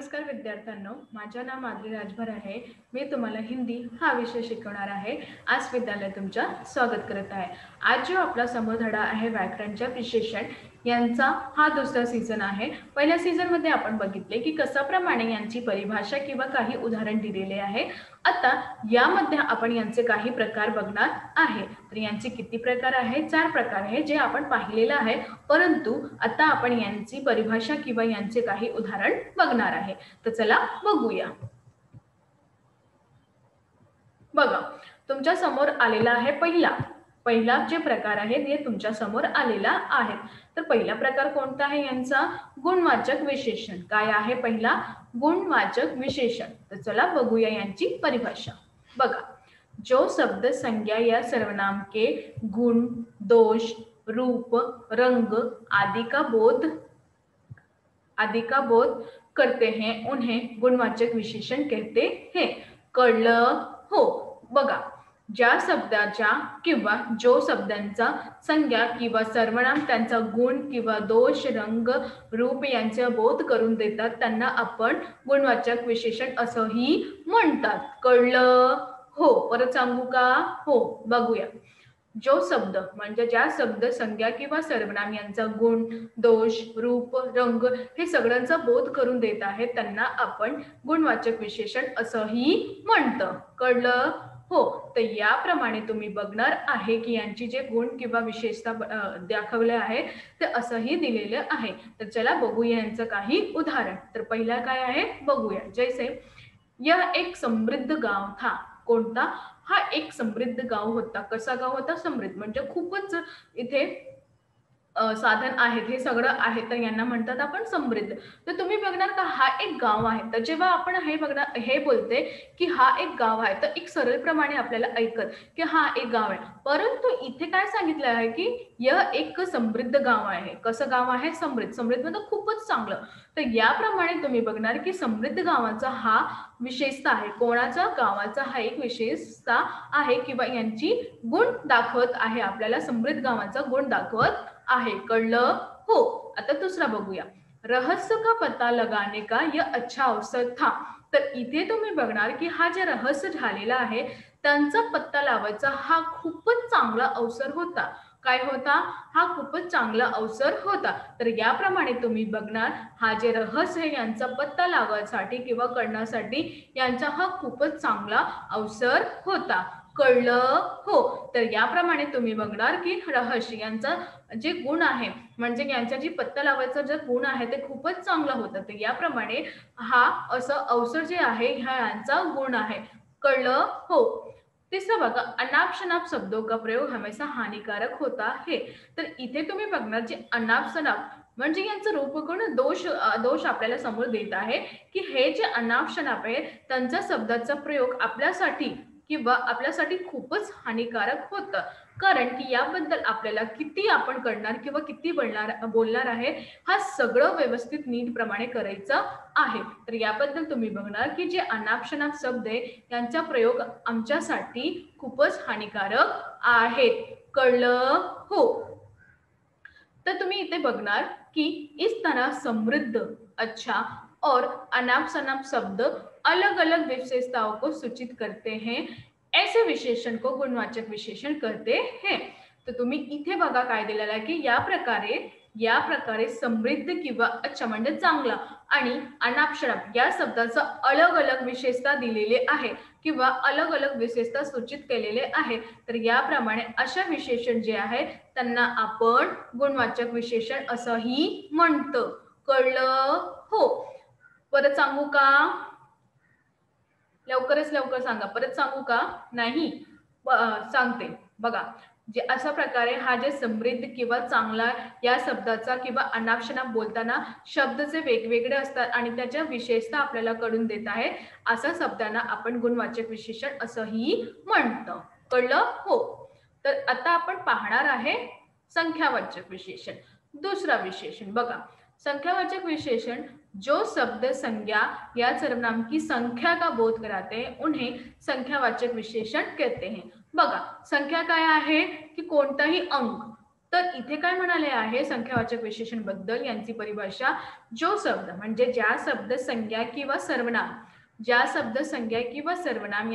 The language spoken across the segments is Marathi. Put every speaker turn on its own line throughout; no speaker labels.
नमस्कार विद्यार्थ्यांनो, माझे नाव माधुरी राजभर आहे। मी तुम्हाला हिंदी हा विषय शिकवणार आहे। आज विद्यालय तुमच्या स्वागत करत आहे। आज जो आपला समोर धडा आहे व्याकरणच्या विशेषण यांचा हा दुसरा सीझन आहे। पहिल्या सीझन मध्ये आपण बघितले की कशाप्रमाणे यांची परिभाषा किंवा काही उदाहरण दिलेले आहे। आता यामध्ये आपण यांचे काही प्रकार बघणार आहे। तर यांचे किती प्रकार आहे? 4 प्रकार आहे जे आपण पाहिलेले आहे, परंतु आता आपण यांची परिभाषा किंवा यांचे काही उदाहरण बघणार आहे। तर चला बघूया। बघा, तुमच्या समोर आलेला आहे पहिला जे प्रकार आहे ते तुमच्या समोर आलेला आहे। तर पहिला प्रकार कोणता आहे यांचा? गुणवाचक विशेषण। काय आहे पहिला? गुणवाचक विशेषण। तर चला बघूया यांची परिभाषा। बघा, जो शब्द संज्ञा या सर्वनाम के गुण, दोष, रूप, रंग आदि का बोध करते हैं उन्हें गुणवाचक विशेषण कहते हैं। कळलं? हो। बघा, ज्या शब्दाच्या किंवा जो शब्दांचा संज्ञा किंवा सर्वनाम त्यांचा गुण किंवा दोष, रंग, रूप यांचा बोध करून देतात त्यांना आपण गुणवाचक विशेषण असंही म्हणतात। कळलं? हो। परत सांगू का? हो। बघूया, जो शब्द म्हणजे ज्या शब्द संज्ञा किंवा सर्वनाम यांचा गुण, दोष, रूप, रंग हे सगळ्यांचा बोध करून देत आहेत त्यांना आपण गुणवाचक विशेषण असंही म्हणतं। कळलं? हो। तर याप्रमाणे तुम्ही बघणार आहे की यांची जे गुण किंवा विशेषता दाखवले आहे ते असंही दिलेले आहे। तर चला बघूया यांचं काही उदाहरण। तर पहिला काय आहे बघूया। जैसे यह एक समृद्ध गाव था। कोणता? हा एक समृद्ध गाव होता। कसा गाव होता? समृद्ध म्हणजे खूपच इथे साधन आहेत, हे सगळं आहे, तर यांना म्हणतात आपण समृद्ध। तर तुम्ही बघणार का हा एक गाव आहे। तर जेव्हा आपण हे बोलते की हा एक गाव आहे तर एक सरळप्रमाणे आपल्याला ऐकत की हा एक गाव आहे, परंतु इथे काय सांगितलं आहे की यह एक समृद्ध गाव आहे। कसं गाव आहे? समृद्ध। समृद्ध म्हणजे खूपच चांगलं। तर याप्रमाणे तुम्ही बघणार की समृद्ध गावाचा हा विशेषता आहे। कोणाचा? गावाचा हा एक विशेषता आहे किंवा यांची गुण दाखवत आहे, आपल्याला समृद्ध गावाचा गुण दाखवत आहे। कळलं? हो। आता दुसरा बघूया। रहस्य का पता लगाने का यह अच्छा अवसर था। तर इथे तुम्ही बघणार की हा जे रहस्य झालेला आहे त्यांचा पत्ता लावायचा हा खूपच चांगला अवसर होता। काय होता? हा खूपच चांगला अवसर होता। तर याप्रमाणे तुम्ही बघणार हा जे रहस्य आहे यांचा पत्ता लावायसाठी किंवा करण्यासाठी यांचा हा खूपच चांगला अवसर होता। कळलं? हो। तर याप्रमाणे तुम्ही बघणार की रहस्य यांचा जे गुण आहे म्हणजे यांचा जी पत्ता लावायचा जे गुण आहे ते खूपच चांगला होता। तर याप्रमाणे हा असं अवसर जे आहे हा यांचा गुण आहे। कळलं? हो। तिसरा बघा, अनाप शनाप शब्दों का प्रयोग हमेशा हानिकारक होता है। तर इथे तुम्ही बघणार जे अनाप शनाप म्हणजे यांचं रूपगुण दोष आपल्याला समोर देत आहे की हे जे अनाप शनाप आहे त्यांचा शब्दाचा प्रयोग आपल्यासाठी खूपच हानिकारक होतं। कारण की याबद्दल आपल्याला किती आपण करणार किंवा किती बोलणार आहे हा सगळं व्यवस्थित नीट प्रमाणे करायचं आहे। तर याबद्दल तुम्ही बघणार की जे अनाप शनाप शब्द आहे यांचा प्रयोग आमच्यासाठी खूपच हानिकारक आहेत। कळलं? हो। तर तुम्ही इथे बघणार कि इस तरह समृद्ध, अच्छा और अनाप शनाप शब्द अलग अलग विशेषताओं को सूचित करते हैं। ऐसे विशेषण को गुणवाचक विशेषण कहते हैं। तर तुम्ही इथे बघा काय दिलेलं आहे की या प्रकारे समृद्ध किंवा अच्छा म्हणजे चांगला आणि अनाप शनाप या शब्दाचा अलग अलग विशेषता दिलेले आहे किंवा अलग अलग विशेषता सूचित केलेले आहे। तर याप्रमाणे अशा विशेषण जे आहे त्यांना आपण गुणवाचक विशेषण असंही म्हणतो। कळलं? हो। परत सांगू का? लवकर सांगा। परत सांगू का? नाही, सांगते। बघा, जे अशा प्रकारे हा जे समृद्ध किंवा चांगला या शब्दाचा किंवा अनाप शनाप बोलताना शब्द जे वेगवेगळे असतात आणि त्याच्या विशेषता आपल्याला कळून देत आहे अशा शब्दांना आपण गुणवाचक विशेषण असंही म्हणतो। कळलं? हो। तर आता आपण पाहणार आहे संख्यावाचक विशेषण। दूसरा विशेषण बघा, संख्यावाचक विशेषण जो शब्द संज्ञा या सर्वनाम की संख्या का बोध कराते हैं उन्हें संख्यावाचक विशेषण कहते हैं। बघा, संख्या काय आहे की कोणताही अंक तर इथे काय म्हणाले आहे संख्यावाचक विशेषण बद्दल यांची परिभाषा, जो शब्द म्हणजे ज्या शब्द संज्ञा किंवा सर्वनाम, ज्या शब्द संज्ञा किंवा सर्वनाम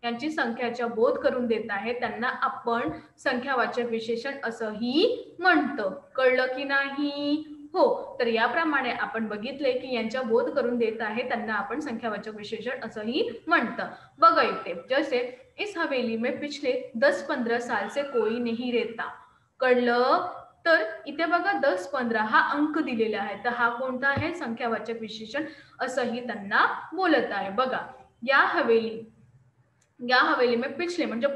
यांची संख्याचा बोध करून देत आहे त्यांना आपण संख्यावाचक विशेषण असंही म्हणतो. कळलं की नाही? हो. तर याप्रमाणे आपण बघितले की यांचा बोध करून देत आहे त्यांना आपण संख्यावाचक विशेषण असंही म्हणतं. बघा इथे जसे इस हवेली में पिछले 10-15 साल से कोई नहीं रहता. कळलं? तर इथे बघा 10-15 हा अंक दिलेला आहे, तर हा कोणता आहे संख्यावाचक विशेषण असंही त्यांना बोलत आहे. बघा या हवेली में पिछले म्हणजे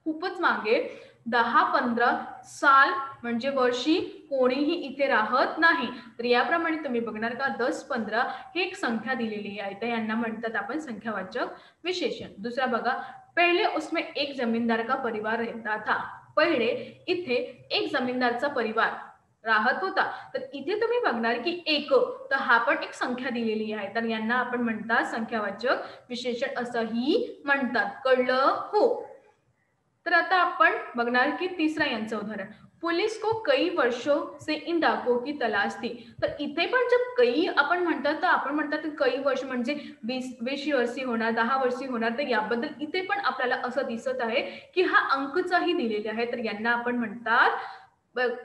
खूपच मागे 10-15 साल म्हणजे वर्षी कोणीही इथे राहत नाही. तर याप्रमाणे तुम्ही बघणार का 10-15 ही एक संख्या दिलेली आहे, तर यांना म्हणतात आपण संख्यावाचक विशेषण. दुसरा बघा, पहिले उसमें एक जमीनदार का परिवार रहता था. पहिले इथे एक जमीनदारचा परिवार राहत होता. तर इथे तुम्ही बघणार की एक, तर हा पण एक संख्या दिलेली आहे, तर यांना आपण म्हणतात संख्यावाचक विशेषण असंही म्हणतात. कळलं? हो. तर आता आपण बघणार की तिसरा यांचं उदाहरण, पुलिस को कई वर्षों से इन डाकुओं की तलाश थी. तर इथे पण जब कई आपण म्हणतात तर आपण म्हणतात कई वर्ष म्हणजे 20 वर्षी होणार, 10 वर्षी होणार. तर याबद्दल इथे पण आपल्याला असं दिसत आहे की हा अंकचाही दिलेला आहे, तर यांना आपण म्हणतात,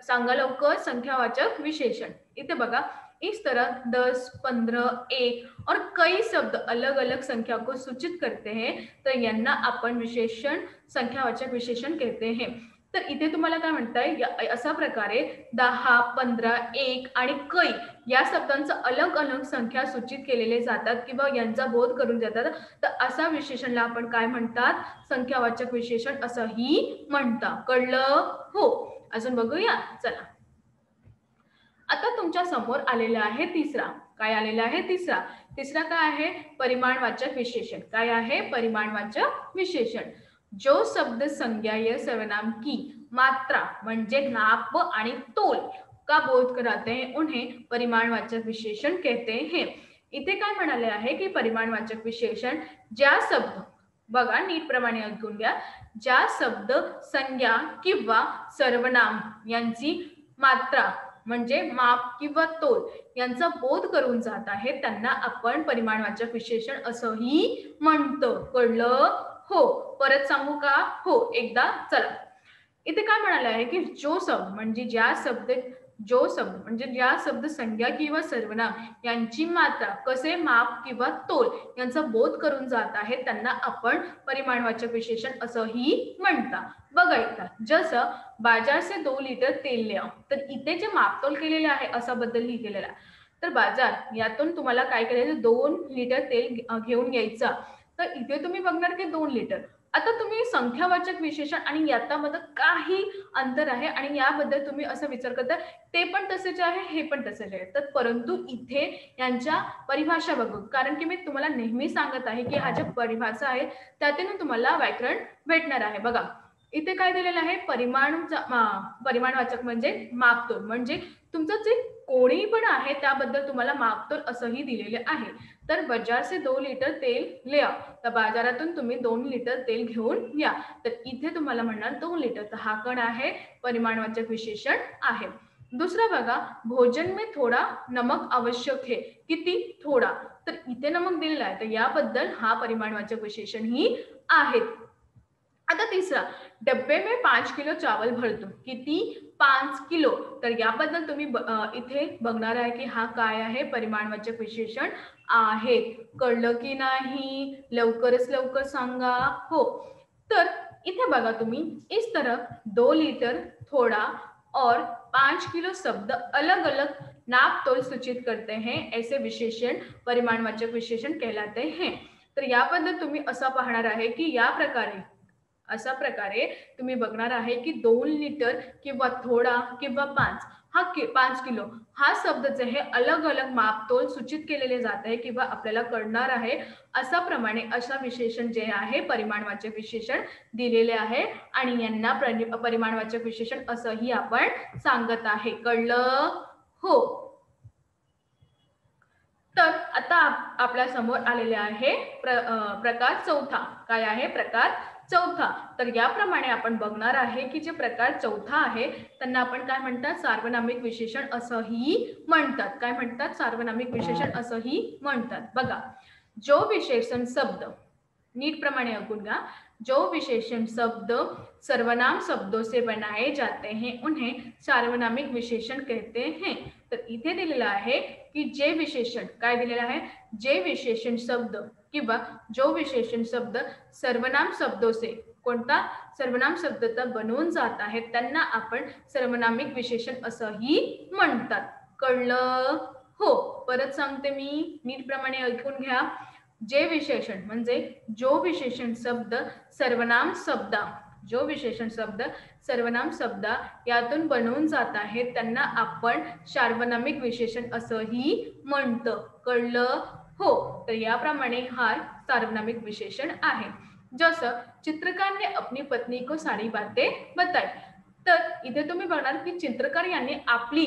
सांगा लवकर, संख्यावाचक विशेषण. इथे बघा, इस तरह 10, 15, 1 और कई शब्द अलग अलग संख्या को सूचित करते हैं, तर यांना आपण विशेषण संख्यावाचक विशेषण कहते हैं. तर इथे तुम्हाला काय म्हणताय, अशा प्रकारे 10, 15, 1 आणि कई या शब्दांचा अलग अलग संख्या सूचित केलेले जातात किंवा यांचा बोध करून जातात, तर अशा विशेषणला आपण काय म्हणतात, संख्यावाचक विशेषण असंही म्हणतात. कळलं? हो. अजून बघूया, चला. आता तुमच्या समोर आलेला आहे तिसरा. काय आलेला आहे? तिसरा काय आहे? परिमाणवाचक विशेषण. काय आहे? परिमाणवाचक विशेषण. जो शब्द संज्ञा या सर्वनाम की मात्रा म्हणजे नाप आणि तोल का बोध कराते हैं उन्हें परिमाणवाचक विशेषण कहते हैं. इथे काय म्हणाले आहे की परिमाणवाचक विशेषण ज्या शब्द, बघा नीट प्रमाणे ऐकून घ्या, ज्या शब्द संज्ञा किंवा सर्वनाम यांची मात्रा म्हणजे माप किंवा तोल यांचा बोध करून जात आहे त्यांना आपण परिमाणवाचक विशेषण असंही म्हणतो. कळलं? हो. परत सांगू का? हो, एकदा चला. इथे काय म्हणाले आहे की जो शब्द म्हणजे ज्या शब्द संज्ञा किंवा सर्वनाम यांची मात्रा, कसे माप किंवा तोल यांचा बोध करून जात आहे त्यांना आपण परिमाणवाचक विशेषण असंही म्हणतात. बघा एकदा, जसं बाजार से 2 लिटर तेल ले आओ. तर इथे जे मापतोल केलेले आहे असा बद्दल लिहिलेला आहे. तर बाजार यातून तुम्हाला काय करायचं, 2 लिटर तेल घेऊन यायचं. तर इथे तुम्ही बघणार की 2 लिटर. आता तुम्ही संख्यावाचक विशेषण आणि याच्यामध्ये काही अंतर आहे आणि याबद्दल तुम्ही असं विचार करता ते पण तसेच आहे, हे पण तसेच आहे. तर परंतु इथे यांच्या परिभाषा बघू, कारण की मी तुम्हाला नेहमी सांगत आहे की हा ज्या परिभाषा आहे त्यातून तुम्हाला व्याकरण भेटणार आहे. बघा इथे काय दिलेलं आहे, परिमाणवाचक म्हणजे मापतोल, म्हणजे तुमचं जे कोणी पण आहे त्याबद्दल तुम्हाला मापतोल असंही दिलेले आहे. तर बाजार से 2 लिटर तेल ले आओ. तर बाजारातून तुम्ही 2 लिटर तेल घेऊन या. तर इथे तुम्हाला म्हणणार 2 लिटर, तर हा कण आहे परिमाणवाचक विशेषण आहे. दुसरा बघा, भोजन में थोडा नमक आवश्यक है. किती? थोडा. तर इथे नमक दिलेला आहे, तर याबद्दल हा परिमाणवाचक विशेषण ही आहे. आता तिसरा, डब्बे में 5 किलो चावल भरतो. किती? 5 किलो. तर याबद्दल तुम्ही इथे बघणार आहे की हा काय आहे, परिमाणवाचक विशेषण आहे. कळलं की नाही? लवकरच लवकर सांगा. हो. तर इथे बघा तुम्ही, इस तरह 2 लीटर, थोड़ा और 5 किलो शब्द अलग अलग नाप तोल सूचित करते हैं, ऐसे विशेषण परिमाणवाचक विशेषण कहलाते हैं. तर याबद्दल तुम्ही असं पाहणार आहे की अशा प्रकारे तुम्ही बघणार आहे की 2 लिटर किंवा थोडा किंवा 5 किलो हा शब्द जे आहे अलग अलग मापतोल सूचित केलेले जात आहे किंवा आपल्याला कळणार आहे. अशा प्रमाणे अशा विशेषण जे आहे परिमाणवाचक विशेषण दिलेले आहे आणि यांना परिमाणवाचक विशेषण असंही आपण सांगत आहे. कळलं? हो. तर आता आपल्या समोर आलेले आहे प्रकार चौथा. काय आहे? प्रकार चौथा. तर याप्रमाणे आपण बघणार आहे की जे प्रकार चौथा आहे त्यांना आपण काय म्हणतात, सार्वनामिक विशेषण असंही म्हणतात. काय म्हणतात, सार्वनामिक विशेषण असंही म्हणतात. बघा, जो विशेषण शब्द, नीट प्रमाणे ऐकून घ्या, जो विशेषण शब्द सर्वनाम शब्दों से बनाए जाते हैं उन्हें सार्वनामिक विशेषण कहते हैं. तर इथे दिलेलं आहे की जे विशेषण, काय दिलेलं आहे, जे विशेषण शब्द किंवा जो विशेषण शब्द सर्वनाम शब्दों से, कोणता, सर्वनाम शब्द बनवून जात आहेत त्यांना आपण सर्वनामिक विशेषण असंही म्हणतात. कळलं? हो. परत सांगते मी, नीट प्रमाणे ऐकून घ्या. जे विशेषण म्हणजे जो विशेषण शब्द सर्वनाम शब्द, जो विशेषण शब्द सर्वनाम शब्द यातून बनवून जात आहेत त्यांना आपण सार्वनामिक विशेषण असंही म्हणतं. कळलं? हो. तर याप्रमाणे हा सार्वनामिक विशेषण आहे. जसं चित्रकार ने अपनी पत्नी को सारी बातें बताई. तर इथे तुम्ही बघणार की चित्रकार यांनी आपली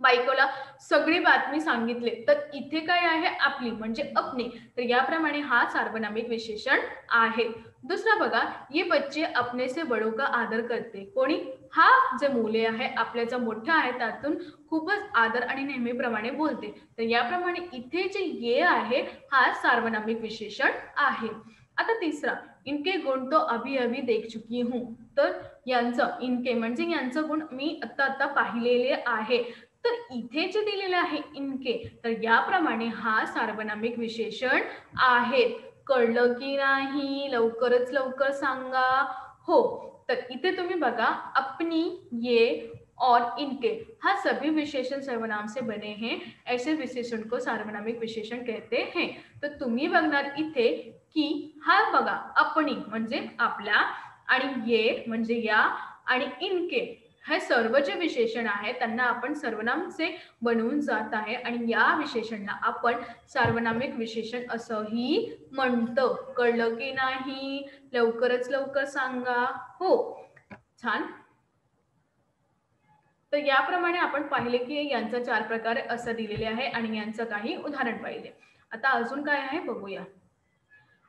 बायकोला सगळी बातमी सांगितले. तर इथे काय आहे, आपली म्हणजे अपनी. तर याप्रमाणे हा सार्वनामिक विशेषण आहे. दुसरा बघा, ये बच्चे अपने से बड़ों का आदर करते. कोणी, हा जे मुले आहे आपल्या जो मोठा आहे त्यातून खूपच आदर आणि नेहमीप्रमाणे बोलते. तर याप्रमाणे इथे जे ये आहे हा सार्वनामिक विशेषण आहे. आता तिसरा, इनके गुण तो अभी अभी देख चुकी हूँ. तर यांचं, इनके म्हणजे यांचं गुण मी आता पाहिलेले आहे. तर इथे जे दिलेलं आहे इनके, तर याप्रमाणे हा सार्वनामिक विशेषण आहे. कळलं की नाही? लवकरच लवकर सांगा. हो. तर इथे तुम्ही बघा, अपनी, ये और इनके, हा सभी विशेषण सर्वनाम से बने हैं. ऐसे विशेषण को सार्वनामिक विशेषण कहते हैं. तर तुम्ही बघणार इथे की हा बघा, अपनी म्हणजे आपला, आणि ये म्हणजे या, आणि इनके हे सर्व जे विशेषण आहे त्यांना आपण सर्वनाम से बनवून जात आहे आणि या विशेषणला आपण सार्वनामिक विशेषण असंही म्हणतं. कळलं की नाही? लवकरच लवकर सांगा. हो. छान. तर याप्रमाणे आपण पाहिले की यांचा 4 प्रकार असं दिलेले आहे आणि यांचं काही उदाहरण पाहिले. आता अजून काय आहे बघूया.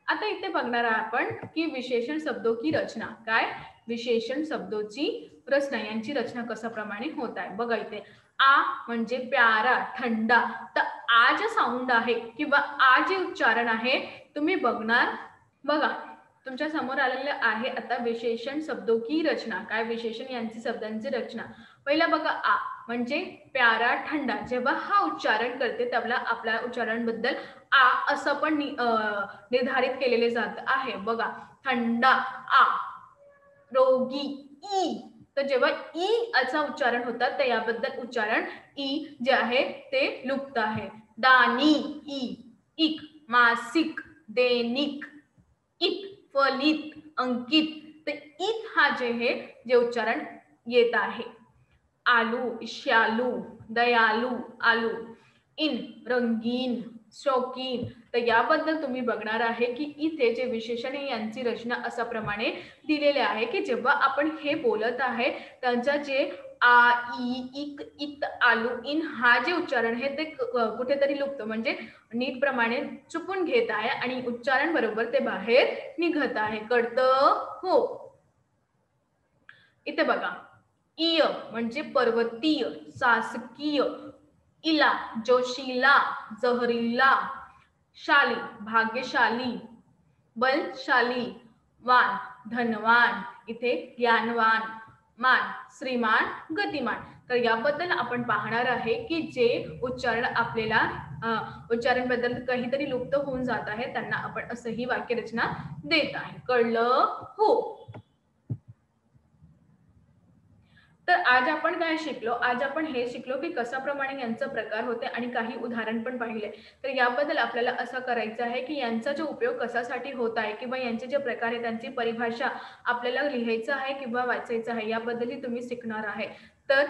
आता इथे बघणार आहे आपण की विशेषण शब्दों की रचना. काय, विशेषण शब्दोची रचना, यांची रचना कशा प्रमाणे होत आहे. बघा इथे आ म्हणजे प्यारा, थंडा. तर आ जे साऊंड आहे किंवा आ जे उच्चारण आहे तुम्ही बघणार. बघा, तुमच्या समोर आलेलं आहे आता विशेषण शब्दों की रचना. काय, विशेषण यांची शब्दांची रचना. पहिला बघा, आ म्हणजे प्यारा, थंडा. जेव्हा हा उच्चारण करते तेव्हा आपल्या उच्चारणबद्दल आ असं पण निर्धारित केलेले जात आहे. बघा, थंडा आ, रोगी ई. तर जेव्हा ई असं उच्चारण होतात तर याबद्दल उच्चारण ई जे आहे ते लुप्त आहे. दानी ई, इक, मासिक, दैनिक, इत, फलित, अंकित. तर इत हा जे आहे जे उच्चारण येत आहे. आलू, श्यालू, दयालू, आलू. इन, रंगीन, शौकीन. तर याबद्दल तुम्ही बघणार आहे की इथे जे विशेषण आहे यांची रचना अशा प्रमाणे दिलेले आहे की जेव्हा आपण हे बोलत आहे त्यांचा जे आ, ई, इक, इत, आलू, इन हा जे उच्चारण आहे ते कुठेतरी लुप्त म्हणजे नीट प्रमाणे चुकून घेत आहे आणि उच्चारण बरोबर ते बाहेर निघत आहे. कळतं? हो. इथे बघा, इय म्हणजे पर्वतीय, शासकीय. इला जोशीला, जहरीला. शाली भाग्यशाली, बलशाली. वान धनवान, इथे ज्ञानवान. मान श्रीमान, गतिमान. तर याबद्दल आपण पाहणार आहे की जे उच्चारण आपल्याला उच्चारण बद्दल काहीतरी लुप्त होऊन जात आहे त्यांना आपण असंही वाक्यरचना देत आहे. कळलं? हो. तर आज आपण काय शिकलो, आज आपण हे शिकलो की कशाप्रमाणे यांचा प्रकार होते आणि काही उदाहरण पण पाहिले. तर याबद्दल आपल्याला असं करायचं आहे की यांचा जो उपयोग कशासाठी होत आहे किंवा यांचे जे प्रकार आहे त्यांची परिभाषा आपल्याला लिहायचं आहे किंवा वाचायचं आहे याबद्दलही तुम्ही शिकणार आहे. तर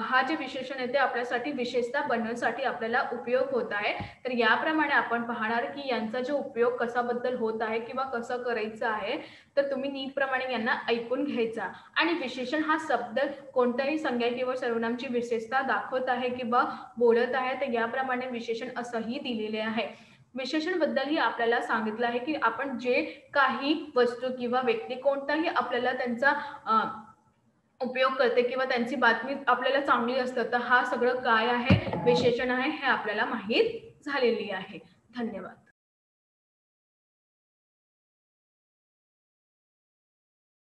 हा जे विशेषण आहे ते आपल्यासाठी विशेषता बनवण्यासाठी आपल्याला उपयोग होत आहे. तर याप्रमाणे आपण पाहणार की यांचा जो उपयोग कशाबद्दल होत आहे किंवा कसं करायचं आहे. तर तुम्ही नीटप्रमाणे यांना ऐकून घ्यायचा. आणि विशेषण हा शब्द कोणत्याही संज्ञा किंवा सर्वनामची विशेषता दाखवत आहे किंवा बोलत आहे तर याप्रमाणे विशेषण असंही दिलेले आहे. विशेषण बद्दलही आपल्याला सांगितलं आहे की आपण जे काही वस्तू किंवा व्यक्ती कोणताही आपल्याला त्यांचा उपयोग करते किंवा त्यांची बातमी आपल्याला चांगली असतात, तर हा सगळं काय आहे, विशेषण आहे, हे आपल्याला माहीत झालेली आहे. धन्यवाद.